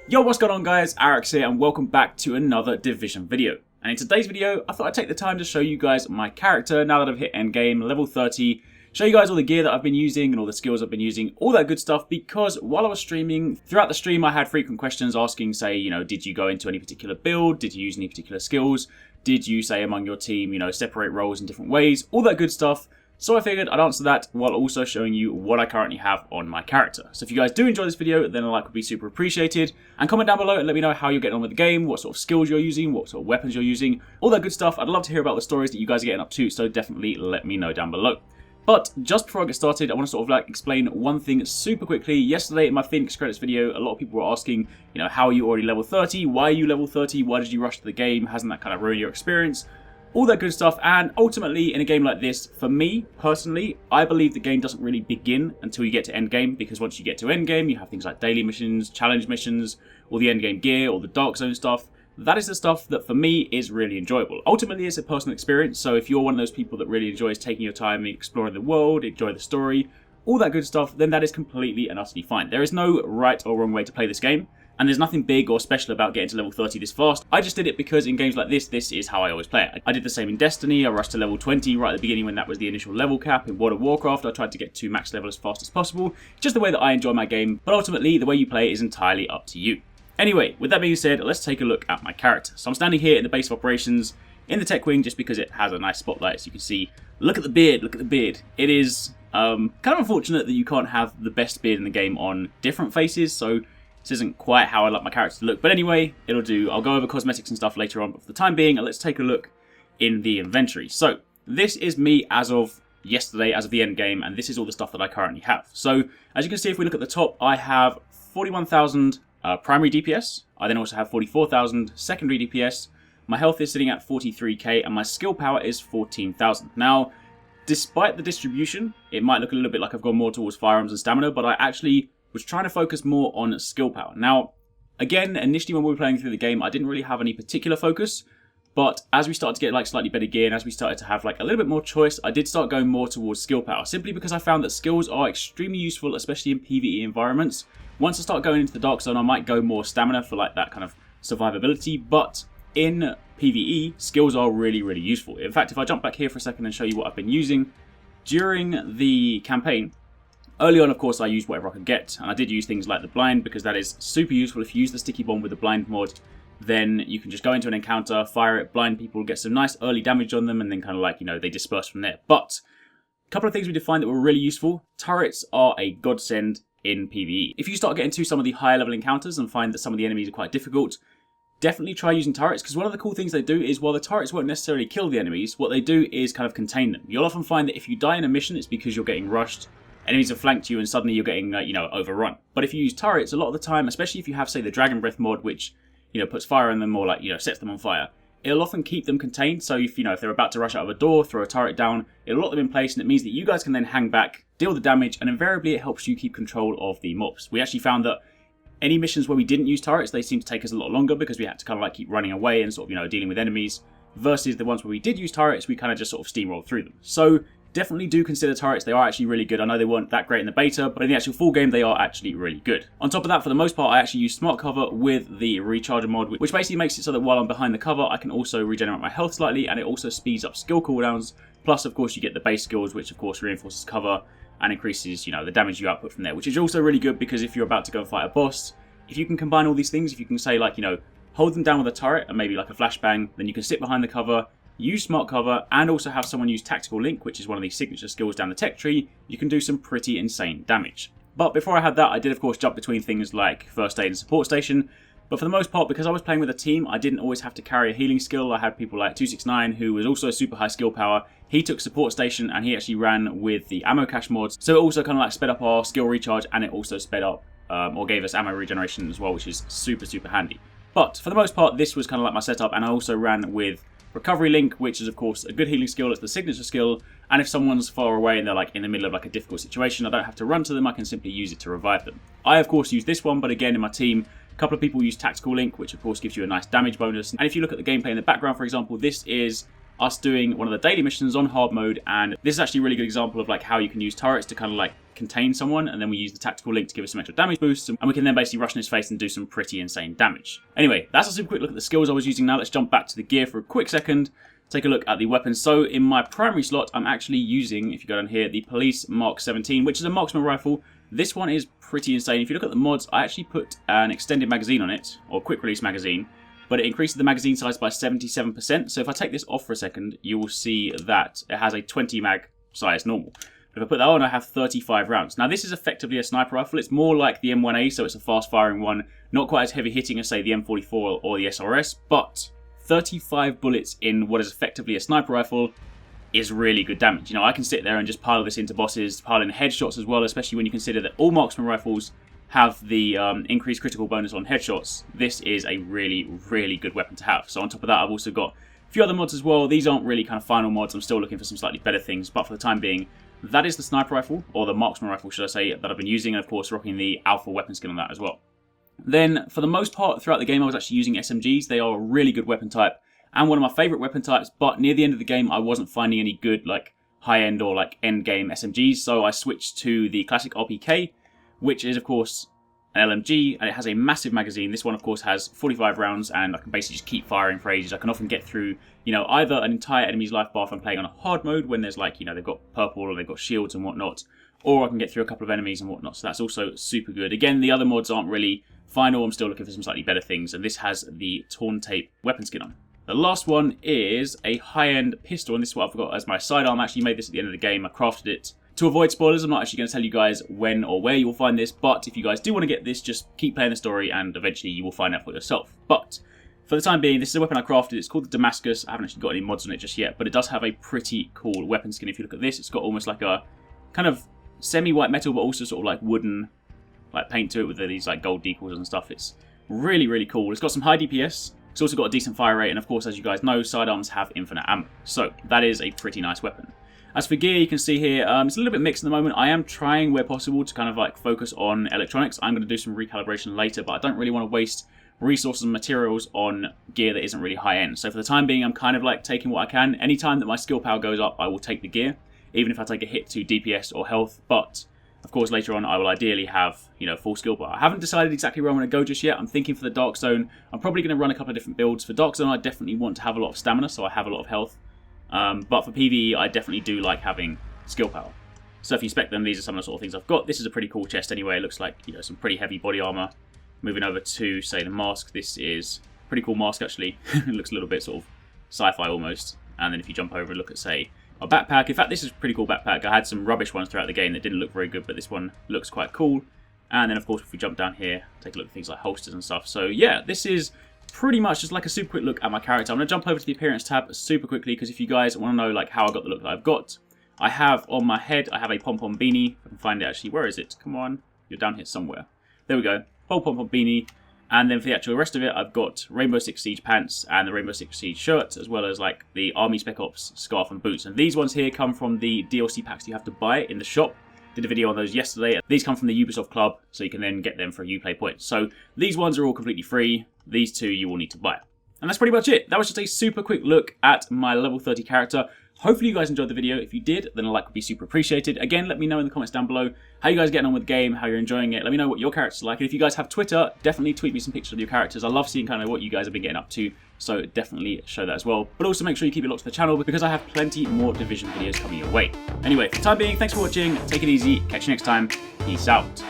Yo, what's going on guys? Arekkz here and welcome back to another Division video. And in today's video, I thought I'd take the time to show you guys my character now that I've hit endgame, level 30, show you guys all the gear that I've been using and all the skills I've been using, all that good stuff, because while I was streaming, throughout the stream I had frequent questions asking, say, did you go into any particular build? Did you use any particular skills? Did you, say, among your team, separate roles in different ways? All that good stuff. So I figured I'd answer that while also showing you what I currently have on my character. So if you guys do enjoy this video, then a like would be super appreciated. And comment down below and let me know how you're getting on with the game, what sort of skills you're using, what sort of weapons you're using, all that good stuff. I'd love to hear about the stories that you guys are getting up to, so definitely let me know down below. But just before I get started, I want to sort of explain one thing super quickly. Yesterday in my Phoenix credits video, a lot of people were asking, how are you already level 30? Why are you level 30? Why did you rush to the game? Hasn't that kind of ruined your experience? All that good stuff, and ultimately in a game like this, for me personally, I believe the game doesn't really begin until you get to endgame, because once you get to endgame, you have things like daily missions, challenge missions, all the endgame gear, all the dark zone stuff. That is the stuff that for me is really enjoyable. Ultimately, it's a personal experience, so if you're one of those people that really enjoys taking your time and exploring the world, enjoy the story, all that good stuff, then that is completely and utterly fine. There is no right or wrong way to play this game. And there's nothing big or special about getting to level 30 this fast. I just did it because in games like this is how I always play it. I did the same in Destiny. I rushed to level 20 right at the beginning when that was the initial level cap. In World of Warcraft, I tried to get to max level as fast as possible. Just the way that I enjoy my game. But ultimately, the way you play is entirely up to you. Anyway, with that being said, let's take a look at my character. So I'm standing here in the base of operations in the tech wing just because it has a nice spotlight, as you can see. Look at the beard, look at the beard. It is kind of unfortunate that you can't have the best beard in the game on different faces, so this isn't quite how I like my character to look, but anyway, it'll do. I'll go over cosmetics and stuff later on, but for the time being, let's take a look in the inventory. So, this is me as of yesterday, as of the end game, and this is all the stuff that I currently have. So, as you can see, if we look at the top, I have 41,000 primary DPS. I then also have 44,000 secondary DPS. My health is sitting at 43k, and my skill power is 14,000. Now, despite the distribution, it might look a little bit like I've gone more towards firearms and stamina, but I actually was trying to focus more on skill power. Now, again, initially when we were playing through the game, I didn't really have any particular focus, but as we started to get slightly better gear and as we started to have a little bit more choice, I did start going more towards skill power, simply because I found that skills are extremely useful, especially in PvE environments. Once I start going into the dark zone, I might go more stamina for that kind of survivability, but in PvE, skills are really, really useful. In fact, if I jump back here for a second and show you what I've been using during the campaign, early on, of course, I used whatever I could get, and I did use things like the blind, because that is super useful. If you use the sticky bomb with the blind mod, then you can just go into an encounter, fire it, blind people, get some nice early damage on them, and then kind of they disperse from there. But a couple of things we did find that were really useful. Turrets are a godsend in PvE. If you start getting to some of the higher level encounters and find that some of the enemies are quite difficult, definitely try using turrets, because one of the cool things they do is, while the turrets won't necessarily kill the enemies, what they do is kind of contain them. You'll often find that if you die in a mission, it's because you're getting rushed, enemies have flanked you, and suddenly you're getting, overrun. But if you use turrets, a lot of the time, especially if you have, say, the Dragon Breath mod, which, puts fire in them or, sets them on fire, it'll often keep them contained. So if, if they're about to rush out of a door, throw a turret down, it'll lock them in place, and it means that you guys can then hang back, deal the damage, and invariably it helps you keep control of the mobs. We actually found that any missions where we didn't use turrets, they seemed to take us a lot longer, because we had to kind of keep running away and sort of, dealing with enemies, versus the ones where we did use turrets, we kind of just sort of steamrolled through them. So definitely do consider turrets. They are actually really good. I know they weren't that great in the beta, but in the actual full game, they are actually really good. On top of that, for the most part, I actually use smart cover with the recharger mod, which basically makes it so that while I'm behind the cover, I can also regenerate my health slightly, and it also speeds up skill cooldowns. Plus, of course, you get the base skills, which of course reinforces cover and increases, the damage you output from there, which is also really good, because if you're about to go and fight a boss, if you can combine all these things, if you can say hold them down with a turret and maybe a flashbang, then you can sit behind the cover, use smart cover, and also have someone use tactical link, which is one of the signature skills down the tech tree. You can do some pretty insane damage. But before I had that, I did of course jump between things like first aid and support station. But for the most part, because I was playing with a team, I didn't always have to carry a healing skill. I had people like 269, who was also super high skill power. He took support station, and he actually ran with the ammo cache mods. So it also kind of sped up our skill recharge, and it also sped up or gave us ammo regeneration as well, which is super, super handy. But for the most part, this was kind of my setup, and I also ran with Recovery Link, which is of course a good healing skill. It's the signature skill, and if someone's far away and they're in the middle of a difficult situation, I don't have to run to them, I can simply use it to revive them. I of course use this one, but again in my team, a couple of people use Tactical Link, which of course gives you a nice damage bonus. And if you look at the gameplay in the background, for example, this is us doing one of the daily missions on hard mode, and this is actually a really good example of like how you can use turrets to kind of like contain someone, and then we use the tactical link to give us some extra damage boosts, and we can then basically rush in his face and do some pretty insane damage. Anyway, that's a super quick look at the skills I was using. Now let's jump back to the gear for a quick second, take a look at the weapons. So in my primary slot, I'm actually using, if you go down here, the Police Mark 17, which is a marksman rifle. This one is pretty insane. If you look at the mods, I actually put an extended magazine on it, or quick release magazine, but it increases the magazine size by 77%. So if I take this off for a second, you will see that it has a 20 mag size normal. But if I put that on, I have 35 rounds. Now this is effectively a sniper rifle. It's more like the M1A, so it's a fast firing one, not quite as heavy hitting as say the M44 or the SRS, but 35 bullets in what is effectively a sniper rifle is really good damage. You know, I can sit there and just pile this into bosses, pile in headshots as well, especially when you consider that all marksman rifles have the increased critical bonus on headshots. This is a really, really good weapon to have. So on top of that, I've also got a few other mods as well. These aren't really kind of final mods. I'm still looking for some slightly better things, but for the time being, that is the sniper rifle, or the marksman rifle, should I say, that I've been using, and of course rocking the alpha weapon skin on that as well. Then, for the most part, throughout the game, I was actually using SMGs. They are a really good weapon type, and one of my favourite weapon types, but near the end of the game, I wasn't finding any good, like, high-end or, like, end-game SMGs, so I switched to the classic RPK, which is, of course, an LMG, and it has a massive magazine. This one, of course, has 45 rounds, and I can basically just keep firing for ages. I can often get through, you know, either an entire enemy's life bar if I'm playing on a hard mode, when there's, like, you know, they've got purple or they've got shields and whatnot, or I can get through a couple of enemies and whatnot, so that's also super good. Again, the other mods aren't really final. I'm still looking for some slightly better things, and this has the Torn Tape weapon skin on. The last one is a high-end pistol, and this is what I've got as my sidearm. I actually made this at the end of the game. I crafted it. To avoid spoilers, I'm not actually going to tell you guys when or where you will find this, but if you guys do want to get this, just keep playing the story, and eventually you will find out for yourself. But for the time being, this is a weapon I crafted. It's called the Damascus. I haven't actually got any mods on it just yet, but it does have a pretty cool weapon skin. If you look at this, it's got almost like a kind of semi-white metal, but also sort of like wooden like paint to it with these like gold decals and stuff. It's really, really cool. It's got some high DPS. It's also got a decent fire rate, and of course, as you guys know, sidearms have infinite ammo. So that is a pretty nice weapon. As for gear, you can see here, it's a little bit mixed at the moment. I am trying, where possible, to kind of like focus on electronics. I'm going to do some recalibration later, but I don't really want to waste resources and materials on gear that isn't really high end. So for the time being, I'm kind of like taking what I can. Anytime that my skill power goes up, I will take the gear, even if I take a hit to DPS or health. But of course, later on, I will ideally have, you know, full skill bar. I haven't decided exactly where I'm going to go just yet. I'm thinking for the Dark Zone, I'm probably going to run a couple of different builds. For Dark Zone, I definitely want to have a lot of stamina, so I have a lot of health. But for PvE, I definitely do like having skill power. So if you spec them, these are some of the sort of things I've got. This is a pretty cool chest anyway. It looks like, you know, some pretty heavy body armor. Moving over to, say, the mask. This is a pretty cool mask, actually. It looks a little bit sort of sci-fi almost. And then if you jump over and look at, say, a backpack. In fact, this is a pretty cool backpack. I had some rubbish ones throughout the game that didn't look very good, but this one looks quite cool. And then, of course, if we jump down here, take a look at things like holsters and stuff. So, yeah, this is pretty much just like a super quick look at my character. I'm going to jump over to the appearance tab super quickly, because if you guys want to know like how I got the look that I've got, I have on my head, I have a pom-pom beanie. If I can find it, actually. Where is it? Come on. You're down here somewhere. There we go. Whole pom-pom beanie. And then for the actual rest of it, I've got Rainbow Six Siege pants and the Rainbow Six Siege shirt, as well as like the Army Spec Ops scarf and boots. And these ones here come from the DLC packs you have to buy in the shop. Did a video on those yesterday. These come from the Ubisoft Club, so you can then get them for Uplay points. So these ones are all completely free. These two you will need to buy. And that's pretty much it. That was just a super quick look at my level 30 character. Hopefully you guys enjoyed the video. If you did, then a like would be super appreciated. Again, let me know in the comments down below how you guys are getting on with the game, how you're enjoying it. Let me know what your characters are like. And if you guys have Twitter, definitely tweet me some pictures of your characters. I love seeing kind of what you guys have been getting up to, so definitely show that as well. But also make sure you keep it locked to the channel, because I have plenty more Division videos coming your way. Anyway, for the time being, thanks for watching. Take it easy. Catch you next time. Peace out.